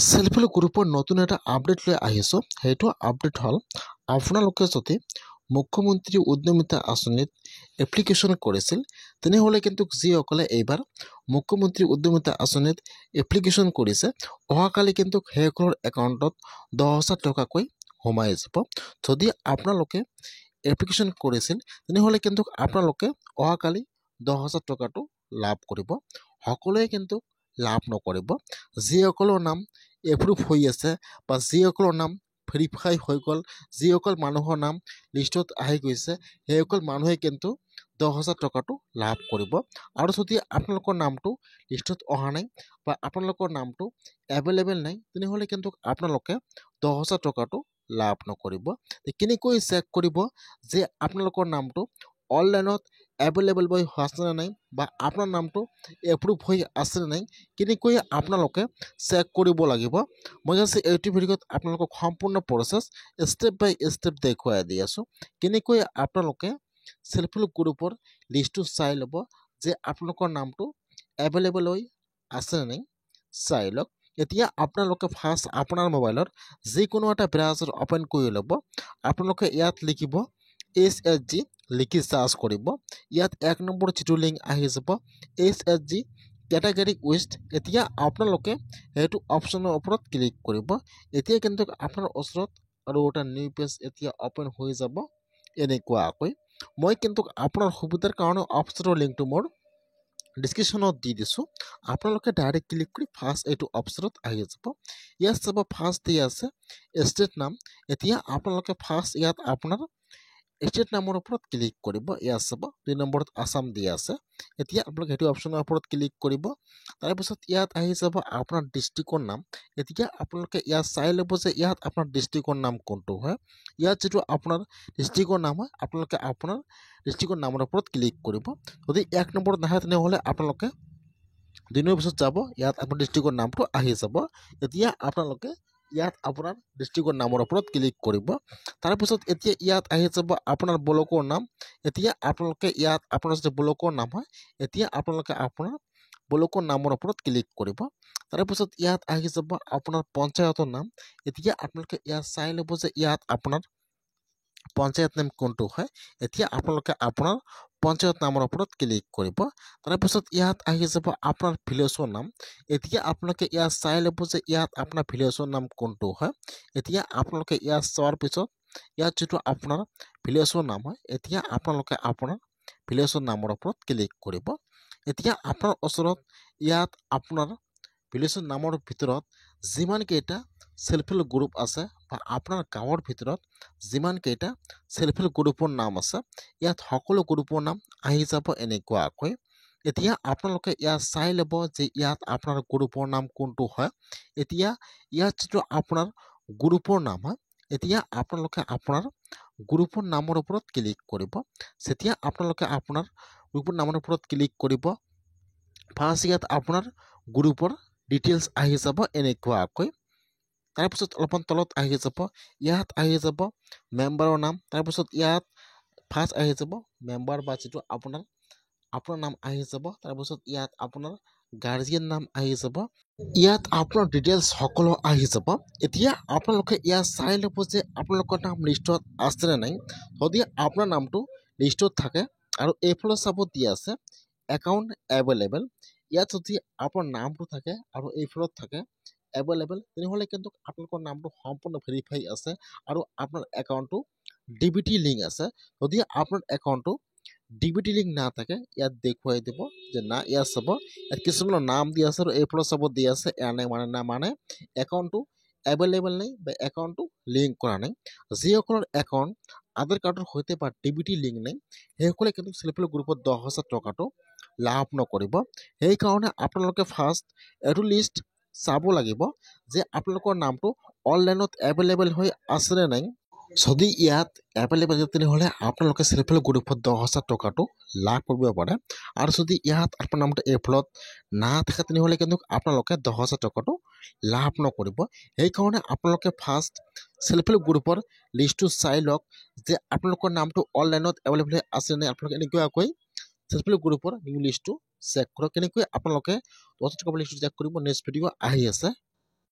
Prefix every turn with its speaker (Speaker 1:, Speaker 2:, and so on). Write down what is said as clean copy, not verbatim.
Speaker 1: Self help গ্ৰুপৰ নতুন এটা আপডেট লৈ আহিছোঁ। সেইটো আপডেট হ'ল আপোনালোকে যদি মুখ্যমন্ত্ৰী উদ্যমিতা আঁচনিত এপ্লিকেশ্যন কৰিছিল তেনেহ'লে কিন্তু যিসকলে এইবাৰ মুখ্যমন্ত্ৰী উদ্যমিতা আঁচনিত এপ্লিকেশ্যন কৰিছে অহাকালি কিন্তু সেইসকলৰ একাউণ্টত 10,000 টকাকৈ সোমাই যাব। যদি আপোনালোকে এপ্লিকেশ্যন কৰিছিল তেনেহ'লে কিন্তু আপোনালোকে অহাকালি 10,000 টকাটো লাভ কৰিব। সকলোৱে কিন্তু লাভ নকৰিব। যিসকলৰ নাম এপ্ৰুভ হৈ আছে বা যিসকলৰ নাম ভেৰিফাই হৈ গ'ল, যিসকল মানুহৰ নাম লিষ্টত আহি গৈছে সেইসকল মানুহে কিন্তু 10,000 টকাটো লাভ কৰিব। আৰু যদি আপোনালোকৰ নামটো লিষ্টত অহা নাই বা আপোনালোকৰ নামটো এভেইলেবল নাই তেনেহ'লে কিন্তু আপোনালোকে 10,000 টকাটো লাভ নকৰিব। কেনেকৈ চেক কৰিব যে আপোনালোকৰ নামটো অনলাইনত এভেইলেবল হৈ আছেনে নাই বা আপোনাৰ নামটো এপ্ৰুভ হৈ আছেনে নাই, কেনেকৈ আপোনালোকে চেক কৰিব লাগিব। মই জাষ্ট এইটো ভিডিঅ'ত আপোনালোকক সম্পূৰ্ণ প্ৰচেছ ষ্টেপ বাই ষ্টেপ দেখুৱাই দি আছোঁ। কেনেকৈ আপোনালোকে সেলফ হেল্প গ্ৰুপৰ লিষ্টটো চাই ল'ব যে আপোনালোকৰ নামটো এভেইলেবল হৈ আছেনে নাই চাই লওক। এতিয়া আপোনালোকে ফাৰ্ষ্ট আপোনাৰ মোবাইলত যিকোনো এটা ব্ৰাউজাৰ অ'পেন কৰি ল'ব। আপোনালোকে ইয়াত লিখিব HSG লিখি চাৰ্চ কৰিব। ইয়াত 1 নম্বৰ যিটো লিংক আহি যাব HSG কেটাগৰী ৱেষ্ট। এতিয়া আপোনালোকে সেইটো অপশ্যনৰ ওপৰত ক্লিক কৰিব। এতিয়া কিন্তু আপোনাৰ ওচৰত আৰু এটা নিউ পেজ এতিয়া অ'পেন হৈ যাব এনেকুৱাকৈ। মই কিন্তু আপোনাৰ সুবিধাৰ কাৰণে অপশ্যনৰ লিংকটো মোৰ ডিছক্ৰিপশ্যনত দি দিছোঁ। আপোনালোকে ডাইৰেক্ট ক্লিক কৰি ফাৰ্ষ্ট এইটো অপশ্যনত আহি যাব। ইয়াত চাব ফাৰ্ষ্ট দি আছে ষ্টেট নাম। এতিয়া আপোনালোকে ফাৰ্ষ্ট ইয়াত আপোনাৰ ষ্টেট নামৰ ওপৰত ক্লিক কৰিব। ইয়াত চাব 2 নম্বৰত আছাম দি আছে। এতিয়া আপোনালোকে সেইটো অপশ্যনৰ ওপৰত ক্লিক কৰিব। তাৰপিছত ইয়াত আহি যাব আপোনাৰ ডিষ্ট্ৰিক্টৰ নাম। এতিয়া আপোনালোকে ইয়াত চাই ল'ব যে ইয়াত আপোনাৰ ডিষ্ট্ৰিক্টৰ নাম কোনটো হয়। ইয়াত যিটো আপোনাৰ ডিষ্ট্ৰিক্টৰ নাম হয় আপোনালোকে আপোনাৰ ডিষ্ট্ৰিক্টৰ নামৰ ওপৰত ক্লিক কৰিব। যদি 1 নম্বৰত নাহে তেনেহ'লে আপোনালোকে 2 নম্বৰ পিছত যাব, ইয়াত আপোনাৰ ডিষ্ট্ৰিক্টৰ নামটো আহি যাব। এতিয়া আপোনালোকে ইয়াত আপোনাৰ ডিষ্ট্ৰিক্টৰ নামৰ ওপৰত ক্লিক কৰিব। তাৰপিছত এতিয়া ইয়াত আহি যাব আপোনাৰ ব্লকৰ নাম। এতিয়া আপোনালোকে ইয়াত আপোনাৰ যদি ব্লকৰ নাম হয় এতিয়া আপোনালোকে আপোনাৰ ব্লকৰ নামৰ ওপৰত ক্লিক কৰিব। তাৰপিছত ইয়াত আহি যাব আপোনাৰ পঞ্চায়তৰ নাম। এতিয়া আপোনালোকে ইয়াত চাই ল'ব যে ইয়াত আপোনাৰ পঞ্চায়ত নাম কোনটো হয়। এতিয়া আপোনালোকে আপোনাৰ পঞ্চায়ত নামৰ ওপৰত ক্লিক কৰিব। তাৰপিছত ইয়াত আহি যাব আপোনাৰ ভিলেজৰ নাম। এতিয়া আপোনালোকে ইয়াত চাই ল'ব যে ইয়াত আপোনাৰ ভিলেজৰ নাম কোনটো হয়। এতিয়া আপোনালোকে ইয়াত চোৱাৰ পিছত ইয়াত যিটো আপোনাৰ ভিলেজৰ নাম হয় এতিয়া আপোনালোকে আপোনাৰ ভিলেজৰ নামৰ ওপৰত ক্লিক কৰিব। এতিয়া আপোনাৰ ওচৰত ইয়াত আপোনাৰ ভিলেজৰ নামৰ ভিতৰত যিমানকেইটা সেলফ হেল্প গ্ৰুপ আছে বা আপোনাৰ গাঁৱৰ ভিতৰত যিমানকেইটা সেলফ হেল্প গ্ৰুপৰ নাম আছে ইয়াত সকলো গ্ৰুপৰ নাম আহি যাব এনেকুৱাকৈ। এতিয়া আপোনালোকে ইয়াত চাই ল'ব যে ইয়াত আপোনাৰ গ্ৰুপৰ নাম কোনটো হয়। এতিয়া ইয়াত যিটো আপোনাৰ গ্ৰুপৰ নাম হয় এতিয়া আপোনালোকে আপোনাৰ গ্ৰুপৰ নামৰ ওপৰত ক্লিক কৰিব। যেতিয়া আপোনালোকে আপোনাৰ গ্ৰুপৰ নামৰ ওপৰত ক্লিক কৰিব ফাৰ্ষ্ট ইয়াত আপোনাৰ গ্ৰুপৰ ডিটেইলছ আহি যাব এনেকুৱাকৈ। তাৰপিছত অলপমান তলত আহি যাব, ইয়াত আহি যাব মেম্বাৰৰ নাম। তাৰপিছত ইয়াত ফাৰ্ষ্ট আহি যাব মেম্বাৰ বা যিটো আপোনাৰ নাম আহি যাব। তাৰপিছত ইয়াত আপোনাৰ গাৰ্জিয়ান নাম আহি যাব। ইয়াত আপোনাৰ ডিটেইলছ সকলো আহি যাব। এতিয়া আপোনালোকে ইয়াত চাই ল'ব যে আপোনালোকৰ নাম লিষ্টত আছেনে নাই। যদি আপোনাৰ নামটো লিষ্টত থাকে আৰু এইফালে চাব দি আছে একাউণ্ট এভেইলেবল, ইয়াত যদি আপোনাৰ নামটো থাকে আৰু এইফালত থাকে এভেইলেবল তেনেহ'লে কিন্তু আপোনালোকৰ নামটো সম্পূৰ্ণ ভেৰিফাই আছে আৰু আপোনাৰ একাউণ্টটো DBT লিংক আছে। যদি আপোনাৰ একাউণ্টটো DBT লিংক নাথাকে ইয়াত দেখুৱাই দিব যে না। ইয়াত চাব ইয়াত কিছুমানৰ নাম দি আছে আৰু এইফালে চাব দি আছে এয়া নাই মানে একাউণ্টটো এভেইলেবল নাই বা একাউণ্টটো লিংক কৰা নাই। যিসকলৰ একাউণ্ট আধাৰ কাৰ্ডৰ সৈতে বা DBT লিংক নাই সেইসকলে কিন্তু সেলফ হেল্প গ্ৰুপত 10,000 টকাটো লাভ নকৰিব। সেইকাৰণে আপোনালোকে ফাৰ্ষ্ট এইটো লিষ্ট চাব লাগিব যে আপোনালোকৰ নামটো অনলাইনত এভেইলেবল হৈ আছেনে নাই। যদি ইয়াত এভেইলেবল তেনেহ'লে আপোনালোকে সেলফ হেল্প গ্ৰুপত 10,000 টকাটো লাভ কৰিব পাৰে। আৰু যদি ইয়াত আপোনাৰ নামটো এইফালত নাথাকে তেনেহ'লে কিন্তু আপোনালোকে 10,000 টকাটো লাভ নকৰিব। সেইকাৰণে আপোনালোকে ফাৰ্ষ্ট সেলফ হেল্প গ্ৰুপৰ লিষ্টটো চাই লওক যে আপোনালোকৰ নামটো অনলাইনত এভেইলেবল হৈ আছে নে। আপোনালোকে এনেকুৱাকৈ সেলফ হেল্প গ্ৰুপৰ নিউ লিষ্টটো চেক কৰক। কেনেকৈ আপোনালোকে 10,000 টকাৰ লিষ্টটো চেক কৰিব নেক্সট ভিডিঅ' আহি আছে।